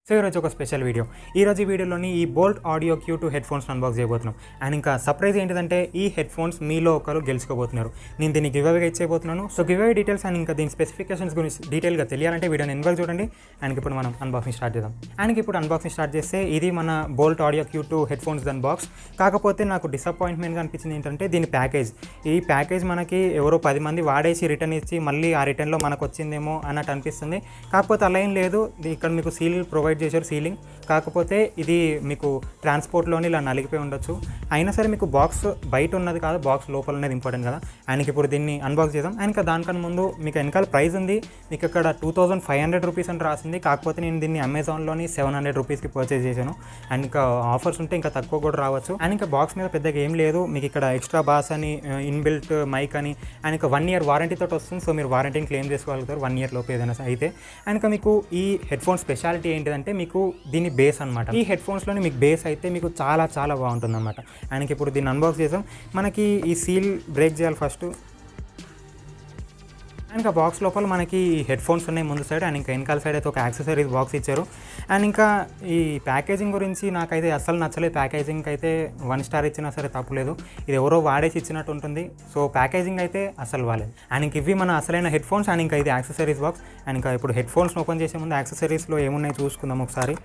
So ఈరోజు ఒక special video. ఈరోజు ఈ వీడియోలోని ఈ Boult audio Q2 headphones unbox చేయబోతున్నాం. అండ్ ఇంకా సర్ప్రైజ్ ఏంటిదంటే ఈ హెడ్ ఫోన్స్ మీలో ఒకరు గెలుచుకోబోతున్నారు. నేను దీన్ని గివ్ అవే ఇచ్చేయబోతున్నాను. So give away details and ఇంకా దీని స్పెసిఫికేషన్స్ గురించి డీటెయిల్గా తెలియాలంటే వీడియోని ఎన్వల్ చూడండి. అండ్ ఇప్పుడు మనం అన్బాక్సింగ్ స్టార్ట్ చేద్దాం. అండ్ ఇప్పుడు అన్బాక్సింగ్ స్టార్ట్ చేస్తే ఇది మన Boult audio Q2 headphones unbox. కాకపోతే నాకు డిసప్పాయింట్మెంట్గా అనిపించింది ఏంటంటే దీని ప్యాకేజ్. ఈ ప్యాకేజ్ మనకి ఎవరో 10 మంది వాడేసి రిటర్న్ ఇచ్చి మళ్ళీ ఆ రిటర్న్లో మనకు వచ్చిందేమో అన్నట్టు అనిపిస్తుంది. కాకపోతే అలా ఏం లేదు. ఇక్కడ మీకు సీల్ ప్రొవైడ్ చేశారు, సీలింగ్. కాకపోతే ఇది మీకు ట్రాన్స్పోర్ట్లోని ఇలా నలిగిపోయి ఉండొచ్చు. అయినా సరే మీకు బాక్స్ బయట ఉన్నది కాదు, బాక్స్ లోపల ఉన్నది ఇంపార్టెంట్ కదా. ఆయనకి ఇప్పుడు దీన్ని అన్బాక్స్ చేద్దాం. ఇంకా దానికన్నా ముందు మీకు వెనకాల ప్రైస్ ఉంది. మీకు ఇక్కడ 2500 రూపీస్ అని రాసింది. కాకపోతే నేను దీన్ని అమెజాన్లోని 700 రూపీస్కి పర్చేస్ చేశాను. అండ్ ఇంకా ఆఫర్స్ ఉంటే ఇంకా తక్కువ కూడా రావచ్చు. అండ్ ఇంకా బాక్స్ మీద పెద్దగా ఏం లేదు. మీకు ఇక్కడ ఎక్స్ట్రా బాస్ అని, ఇన్బిల్ట్ మైక్ అని, అండ్ ఇంకా 1 year వారంటీ తోటి వస్తుంది. సో మీరు వారంటీని క్లెయిమ్ చేసుకోగలుగుతారు 1 year లోపు ఏదైనా అయితే. అండ్ ఇంకా మీకు ఈ హెడ్ ఫోన్ స్పెషాలిటీ ఏంటిదంటే మీకు దీని బేస్ అనమాట. ఈ హెడ్ ఫోన్స్లోని మీకు బేస్ అయితే మీకు చాలా చాలా బాగుంటుంది అనమాట. అండ్ ఇప్పుడు దీన్ని అన్బాక్స్ చేసాం. మనకి ఈ సీల్ బ్రేక్ చేయాలి ఫస్ట్. అండ్ ఇంకా బాక్స్ లోపల మనకి హెడ్ ఫోన్స్ ఉన్నాయి ముందు సైడ్. అండ్ ఇంకా వెనకాల సైడ్ అయితే ఒక యాక్సెసరీస్ బాక్స్ ఇచ్చారు. అండ్ ఇంకా ఈ ప్యాకేజింగ్ గురించి నాకైతే అస్సలు నచ్చలేదు. ప్యాకేజింగ్ అయితే 1 star ఇచ్చినా సరే తప్పులేదు. ఇది ఎవరో వాడేసి ఇచ్చినట్టు ఉంటుంది. సో ప్యాకేజింగ్ అయితే అస్సలు వాలేదు. అండ్ ఇంక ఇవి మన అసలైన హెడ్ ఫోన్స్. అండ్ ఇంకా ఇది యాక్సెసరీస్ బాక్స్. అండ్ ఇంకా ఇప్పుడు హెడ్ ఫోన్స్ ఓపెన్ చేసే ముందు యాక్సెసరీస్లో ఏమున్నాయి చూసుకుందాం ఒకసారి.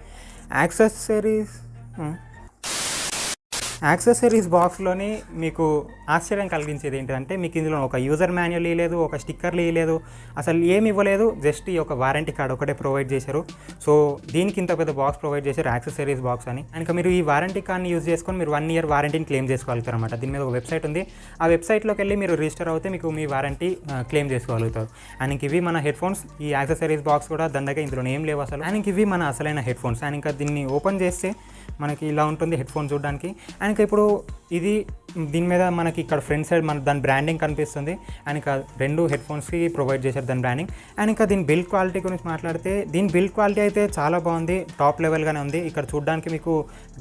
యాక్సెసరీస్ బాక్స్లోని మీకు ఆశ్చర్యం కలిగించేది ఏంటంటే మీకు ఇందులో ఒక యూజర్ మాన్యువల్ ఇవ్వలేదు, ఒక స్టిక్కర్లు ఇవ్వలేదు, అసలు ఏమి ఇవ్వలేదు. జస్ట్ ఈ ఒక వారంటీ కార్డ్ ఒకటే ప్రొవైడ్ చేశారు. సో దీనికి ఇంత పెద్ద బాక్స్ ప్రొవైడ్ చేశారు, యాక్సెసరీస్ బాక్స్ అని. ఇంకా మీరు ఈ వారంటీ కార్డ్ని యూజ్ చేసుకొని మీరు 1 year వారంటీని క్లెయిమ్ చేసుకోగలుగుతారు అనమాట. దీని మీద ఒక వెబ్సైట్ ఉంది. ఆ వెబ్సైట్లోకి వెళ్ళి మీరు రిజిస్టర్ అవుతే మీకు మీ వారంటీ క్లెయిమ్ చేసుకోగలుగుతారు. అండ్ ఇంక ఇవి మన హెడ్ ఫోన్స్. ఈ యాక్సెసరీస్ బాక్స్ కూడా దండగా ఇందులో ఏం లేవు అసలు. అండ్ ఇంక ఇవి మన అసలైన హెడ్ ఫోన్స్. అండ్ ఇంకా దీన్ని ఓపెన్ చేస్తే మనకి ఇలా ఉంటుంది హెడ్ ఫోన్ చూడడానికి. అండ్ ఇంకా ఇప్పుడు ఇది దీని మీద మనకి ఇక్కడ ఫ్రంట్ సైడ్ మన దాని బ్రాండింగ్ కనిపిస్తుంది. అండ్ ఇంకా 2 హెడ్ ఫోన్స్కి ప్రొవైడ్ చేశారు దాని బ్రాండింగ్. అండ్ ఇంకా దీని బిల్డ్ క్వాలిటీ గురించి మాట్లాడితే దీని బిల్డ్ క్వాలిటీ అయితే చాలా బాగుంది, టాప్ లెవెల్గానే ఉంది. ఇక్కడ చూడడానికి మీకు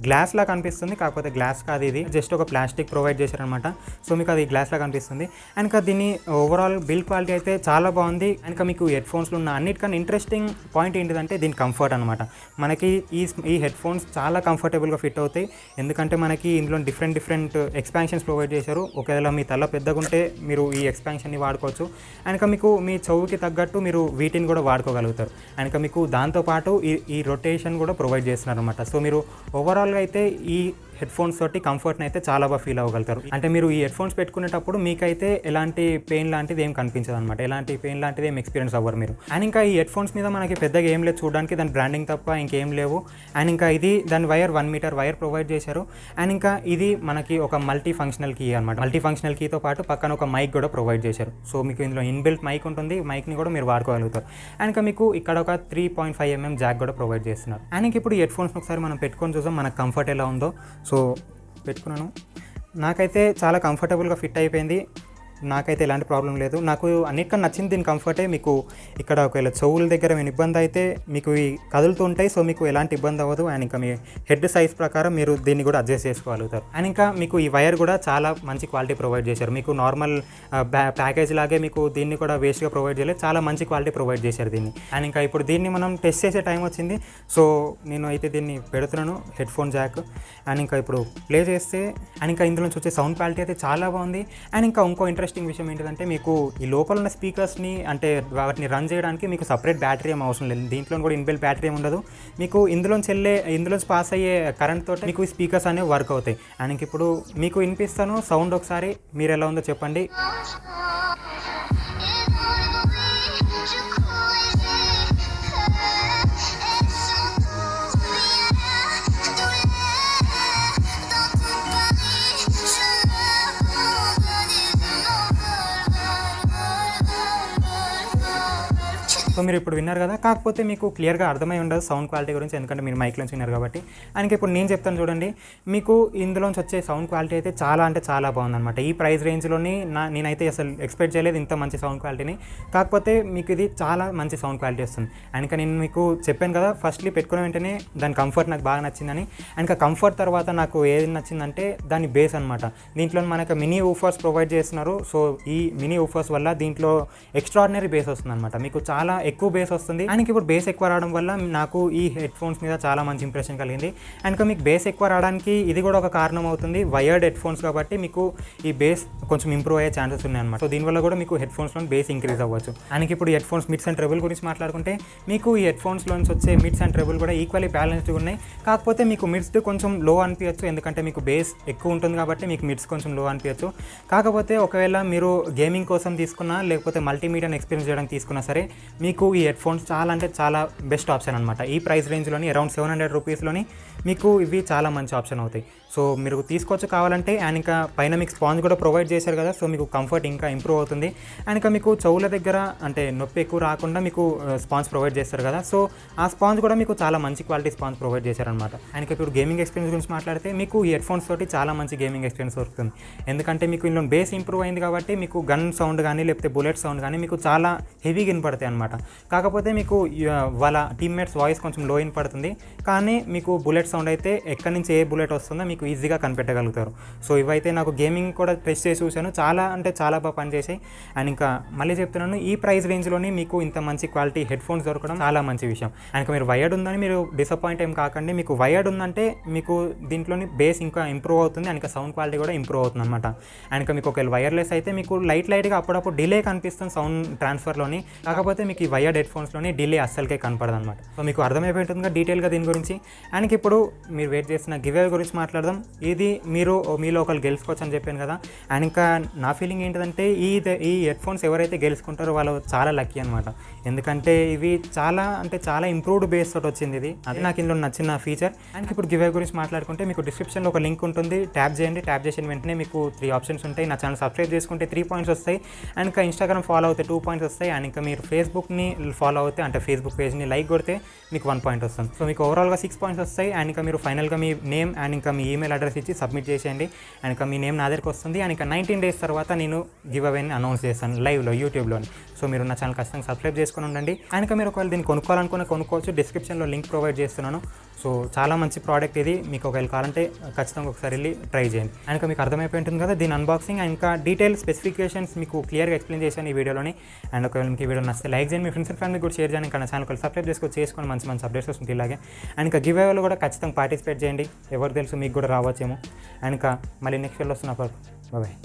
గ్లాస్ లా కనిపిస్తుంది, కాకపోతే గ్లాస్ కాదు, ఇది జస్ట్ ఒక ప్లాస్టిక్ ప్రొవైడ్ చేశారనమాట. సో మీకు అది గ్లాస్ లా కనిపిస్తుంది. అండ్ ఇంకా దీని ఓవరాల్ బిల్డ్ క్వాలిటీ అయితే చాలా బాగుంది. అండ్ ఇంకా మీకు హెడ్ ఫోన్స్లో ఉన్న అన్నిటికన్నా ఇంట్రెస్టింగ్ పాయింట్ ఏంటిదంటే దీని కంఫర్ట్ అనమాట. మనకి ఈ హెడ్ ఫోన్స్ చాలా కంఫర్టబుల్గా ఫిట్ అవుతాయి. ఎందుకంటే మనకి ఇందులో డిఫరెంట్ ఎక్స్పాన్షన్స్ ప్రొవైడ్ చేశారు. ఒకవేళ మీ తల పెద్దగా ఉంటే మీరు ఈ ఎక్స్పాన్షన్ని వాడుకోవచ్చు. అండ్ మీకు మీ చెవుకి తగ్గట్టు మీరు వీటిని కూడా వాడుకోగలుగుతారు. అండ్ మీకు దాంతోపాటు ఈ రొటేషన్ కూడా ప్రొవైడ్ చేస్తున్నారు అనమాట. సో మీరు ఓవరాల్గా అయితే ఈ హెడ్ ఫోన్స్ తోటి కంఫర్ట్ని అయితే చాలా బాగా ఫీల్ అవ్వగలుగుతారు. అంటే మీరు ఈ హెడ్ ఫోన్స్ పెట్టుకునేటప్పుడు మీకైతే ఎలాంటి పెయిన్ లాంటిది ఏం కనిపించదు అనమాట. ఎలాంటి పెయిన్ లాంటిది ఏం ఎక్స్పీరియన్స్ అవ్వరు మీరు. అండ్ ఇంకా ఈ హెడ్ ఫోన్స్ మీద మనకి పెద్దగా ఏం లేదు చూడడానికి, దాని బ్రాండింగ్ తప్ప ఇంకేం లేవు. అండ్ ఇంకా ఇది దాని వైర్ 1 meter వైర్ ప్రొవైడ్ చేశారు. అండ్ ఇంకా ఇది మనకి ఒక మల్టీ ఫంక్షనల్ కీ అనమాట. మల్టీ ఫంక్షనల్ కీతో పాటు పక్కన ఒక మైక్ కూడా ప్రొవైడ్ చేశారు. సో మీకు ఇందులో ఇన్బిల్ట్ మైక్ ఉంటుంది, మైక్ని కూడా మీరు వాడుకోగలుగుతారు. అండ్ ఇంకా మీకు ఇక్కడ ఒక 3.5 mm జాక్ కూడా ప్రొవైడ్ చేస్తున్నారు. అండ్ ఇప్పుడు ఈ హెడ్ ఫోన్స్ని ఒకసారి మనం పెట్టుకొని చూసాం మనకు కంఫర్ట్ ఎలా ఉందో. సో పెట్టుకున్నాను, నాకైతే చాలా కంఫర్టబుల్గా ఫిట్ అయిపోయింది. నాకైతే ఎలాంటి ప్రాబ్లం లేదు. నాకు అన్నిటికన్నా నచ్చింది దీని కంఫర్టే. మీకు ఇక్కడ ఒకవేళ చెవుల దగ్గర ఏమైనా ఇబ్బంది అయితే మీకు ఈ కదులుతూ ఉంటాయి. సో మీకు ఎలాంటి ఇబ్బంది అవ్వదు. అండ్ ఇంకా మీ హెడ్ సైజ్ ప్రకారం మీరు దీన్ని కూడా అడ్జస్ట్ చేసుకోగలుగుతారు. అండ్ ఇంకా మీకు ఈ వైర్ కూడా చాలా మంచి క్వాలిటీ ప్రొవైడ్ చేశారు. మీకు నార్మల్ ప్యాకేజ్ లాగే మీకు దీన్ని కూడా వేస్ట్గా ప్రొవైడ్ చేయలేదు, చాలా మంచి క్వాలిటీ ప్రొవైడ్ చేశారు దీన్ని. అండ్ ఇంకా ఇప్పుడు దీన్ని మనం టెస్ట్ చేసే టైం వచ్చింది. సో నేను అయితే దీన్ని పెడుతున్నాను హెడ్ ఫోన్ జాక్. అండ్ ఇంకా ఇప్పుడు ప్లే చేస్తే అండ్ ఇంకా ఇందులో నుంచి వచ్చే సౌండ్ క్వాలిటీ అయితే చాలా బాగుంది. అండ్ ఇంకా ఇంకో ఇంట్రెస్టింగ్ విషయం ఏంటంటే మీకు ఈ లోపల ఉన్న స్పీకర్స్ని అంటే వాటిని రన్ చేయడానికి మీకు సపరేట్ బ్యాటరీ ఏం అవసరం లేదు. దీంట్లో కూడా ఇన్బిల్ట్ బ్యాటరీ ఏమి ఉండదు. మీకు ఇందులోంచి పాస్ అయ్యే కరెంట్ తోటి మీకు ఈ స్పీకర్స్ అనేవి వర్క్ అవుతాయి. అండ్ ఇప్పుడు మీకు వినిపిస్తాను సౌండ్, ఒకసారి మీరు ఎలా ఉందో చెప్పండి. సో మీరు ఇప్పుడు విన్నారు కదా, కాకపోతే మీకు క్లియర్గా అర్థమై ఉండదు సౌండ్ క్వాలిటీ గురించి, ఎందుకంటే మీరు మైక్లోంచి విన్నారు కాబట్టి. అండ్ ఇప్పుడు నేను చెప్తాను చూడండి, మీకు ఇందులోంచి వచ్చే సౌండ్ క్వాలిటీ అయితే చాలా అంటే చాలా బాగుందన్నమాట. ఈ ప్రైస్ రేంజ్లోని నేనైతే అసలు ఎక్స్పెక్ట్ చేయలేదు ఇంత మంచి సౌండ్ క్వాలిటీని. కాకపోతే మీకు ఇది చాలా మంచి సౌండ్ క్వాలిటీ వస్తుంది. అండ్ నేను మీకు చెప్పాను కదా ఫస్ట్లీ పెట్టుకున్న వెంటనే దాని కంఫర్ట్ నాకు బాగా నచ్చిందని. అండ్ కంఫర్ట్ తర్వాత నాకు ఏది నచ్చిందంటే దాని బేస్ అనమాట. దీంట్లో మనకు మినీ ఊఫర్స్ ప్రొవైడ్ చేస్తున్నారు. సో ఈ మినీ ఊఫర్స్ వల్ల దీంట్లో ఎక్స్ట్రాడినరీ బేస్ వస్తుంది అనమాట. మీకు చాలా ఎక్కువ బేస్ వస్తుంది. అండ్ ఇప్పుడు బేస్ ఎక్కువ రావడం వల్ల నాకు ఈ హెడ్ ఫోన్స్ మీద చాలా మంచి ఇంప్రెషన్ కలిగింది. అండ్ మీకు బేస్ ఎక్కువ రావడానికి ఇది కూడా ఒక కారణం అవుతుంది. వైర్డ్ హెడ్ ఫోన్స్ కాబట్టి మీకు ఈ బేస్ కొంచెం ఇంప్రూవ్ అయ్యే ఛాన్సెస్ ఉన్నాయి అనమాట. సో దీనివల్ల కూడా మీకు హెడ్ ఫోన్స్లో బేస్ ఇంక్రీజ్ అవ్వచ్చు. అండ్ ఇప్పుడు head phones mids and treble గురించి మాట్లాడుకుంటే మీకు ఈ హెడ్ ఫోన్స్లోంచి వచ్చే మిడ్స్ అండ్ ట్రెబుల్ కూడా ఈక్వల్లీ బ్యాలెన్స్డ్గా ఉన్నాయి. కాకపోతే మీకు మిడ్స్ కొంచెం లో అనిపించచ్చు, ఎందుకంటే మీకు బేస్ ఎక్కువ ఉంటుంది కాబట్టి మీకు మిడ్స్ కొంచెం లో అనిపించచ్చు. కాకపోతే ఒకవేళ మీరు గేమింగ్ కోసం తీసుకున్నా లేకపోతే మల్టీమీడియాని ఎక్స్పీరియన్స్ చేయడానికి తీసుకున్నా సరే మీకు ఈ హెడ్ ఫోన్స్ చాలా అంటే చాలా బెస్ట్ ఆప్షన్ అనమాట. ఈ ప్రైస్ రేంజ్లోని అరౌండ్ 700 రూపీస్లోని మీకు ఇవి చాలా మంచి ఆప్షన్ అవుతాయి. సో మీరు తీసుకోవచ్చు కావాలంటే. అండ్ ఇంకా పైన మీకు స్పాంజ్ కూడా ప్రొవైడ్ చేశారు కదా, సో మీకు కంఫర్ట్ ఇంకా ఇంప్రూవ్ అవుతుంది. అండ్ ఇంకా మీకు చెవుల దగ్గర అంటే నొప్పి ఎక్కువ రాకుండా మీకు స్పాంజ్ ప్రొవైడ్ చేస్తారు కదా, సో ఆ స్పాంజ్ కూడా మీకు చాలా మంచి క్వాలిటీ స్పాంజ్ ప్రొవైడ్ చేశారనమాట. అండ్ ఇప్పుడు గేమింగ్ ఎక్స్పీరియన్స్ గురించి మాట్లాడితే మీకు ఈ హెడ్ ఫోన్స్ తోటి చాలా మంచి గేమింగ్ ఎక్స్పీరియన్స్ దొరుకుతుంది. ఎందుకంటే మీకు ఇందులో బేస్ ఇంప్రూవ్ అయింది కాబట్టి మీకు గన్ సౌండ్ కానీ లేకపోతే బుల్లెట్ సౌండ్ కానీ మీకు చాలా హెవీగా వినపడతాయి అనమాట. కాకపోతే మీకు వాళ్ళ టీమ్మేట్స్ వాయిస్ కొంచెం లో వినపడుతుంది, కానీ మీకు బుల్లెట్ సౌండ్ అయితే ఎక్కడి నుంచి ఏ బుల్లెట్ వస్తుందో మీకు ఈజీగా కనిపెట్టగలుగుతారు. సో ఇవైతే నాకు గేమింగ్ కూడా టెస్ట్ చేసి చూశాను, చాలా అంటే చాలా బాగా పనిచేసాయి. అండ్ ఇంకా మళ్ళీ చెప్తున్నాను, ఈ ప్రైస్ రేంజ్లోని మీకు ఇంత మంచి క్వాలిటీ హెడ్ ఫోన్స్ దొరకడం చాలా మంచి విషయం. అండ్ మీరు వైర్డ్ ఉందని మీరు డిసప్పాయింట్ ఏం కాకండి. మీకు వైర్డ్ ఉందంటే మీకు దీంట్లోని బేస్ ఇంకా ఇంప్రూవ్ అవుతుంది, అండ్ ఇంకా సౌండ్ క్వాలిటీ కూడా ఇంప్రూవ్ అవుతుంది అనమాట. అండ్ ఇంకా మీకు ఒకవేళ వైర్లెస్ అయితే మీకు లైట్గా అప్పుడప్పుడు డిలే కనిపిస్తుంది సౌండ్ ట్రాన్స్ఫర్లోని. కాకపోతే మీకు ఈ వైర్డ్ హెడ్ ఫోన్స్లోని డిలే అస్సలకే కనపడదు అనమాట. సో మీకు అర్థమైపోతుందిగా డీటెయిల్గా దీని గురించి. అండ్ ఇప్పుడు మీరు వెయిట్ చేసిన గివ్ అవే గురించి మాట్లాడదాం. ఇది మీరు మీలో ఒకరు గెలుచుకోవచ్చు అని చెప్పాను కదా. అండ్ ఇంకా నా ఫీలింగ్ ఏంటిదంటే ఈ హెడ్ ఫోన్స్ ఎవరైతే గెలుచుకుంటారో వాళ్ళు చాలా లక్కీ అనమాట. ఎందుకంటే ఇవి చాలా అంటే చాలా ఇంప్రూవ్డ్ బేస్ తోటి వచ్చింది ఇది. అది నాకు ఇందులో నచ్చిన ఫీచర్. అండ్ ఇప్పుడు గివ్ అవే గురించి మాట్లాడుకుంటే మీకు డిస్క్రిప్షన్లో ఒక లింక్ ఉంటుంది, ట్యాప్ చేయండి. ట్యాప్ చేసిన వెంటనే మీకు 3 ఆప్షన్స్ ఉంటాయి. నా ఛానల్ సబ్స్క్రైబ్ చేసుకుంటే 3 పాయింట్స్ వస్తాయి. అండ్ ఇంకా ఇన్స్టాగ్రామ్ ఫాలో అవుతే 2 పాయింట్స్ వస్తాయి. అండ్ ఇంకా మీరు ఫేస్బుక్ని ఫాలో అవుతే అంటే ఫేస్బుక్ పేజ్ని లైక్ కొడితే మీకు 1 పాయింట్ వస్తుంది. సో మీకు ఓవరాల్గా 6 పాయింట్స్ వస్తాయి. అండ్ ఇంకా మీరు ఫైనల్గా మీ నేమ్ అండ్ ఇంకా మీ ఈమెయిల్ అడ్రస్ ఇచ్చి సబ్మిట్ చేసేయండి. అండ్ ఇంకా మీ నేమ్ నా దగ్గరికి వస్తుంది. అండ్ ఇంకా 19 డేస్ తర్వాత నేను గివ్ అవేని అనౌన్స్ చేస్తాను లైవ్లో యూట్యూబ్లోని. సో మీరు నా ఛానల్ ఖచ్చితంగా సబ్స్క్రైబ్ చేసుకుని ఉండండి. అండ్ ఇంకా మీరు ఒకవేళ దీన్ని కొనుక్కోవచ్చు, డిస్క్రిప్షన్లో లింక్ ప్రొవైడ్ చేస్తున్నాను. సో చాలా మంచి ప్రోడక్ట్ ఇది. మీకు ఒకవేళ కావాలంటే ఖచ్చితంగా ఒకసారి వెళ్ళి ట్రై చేయండి. అండ్ ఇంకా మీకు అర్థమైపోయి ఉంటుంది కదా దీని అన్బాక్సింగ్. అండ్ ఇంకా డీటెయిల్ స్పెసిఫికేషన్స్ మీకు క్లియర్గా ఎక్స్ప్లెయిన్ చేశాను ఈ వీడియోలోని. అండ్ ఒకవేళ మీకు ఈ వీడియో నచ్చితే లైక్ చేయండి, మీ ఫ్రెండ్స్ అండ్ ఫ్యామిలీ కూడా షేర్ చేయండి. ఇంకా నా ఛానల్ సబ్స్క్రైబ్ చేసుకొని మంచి అప్డేట్స్ వస్తుంది ఇలాగే. అండ్ ఇంకా గివ్ అవేలో కూడా ఖచ్చితంగా పార్టిసిపేట్ చేయండి. ఎవరు తెలుసు మీకు కూడా రావచ్చేమో. అండ్ ఇంకా మళ్ళీ నెక్స్ట్ వీడియోలో వస్తున్నా. బాయ్.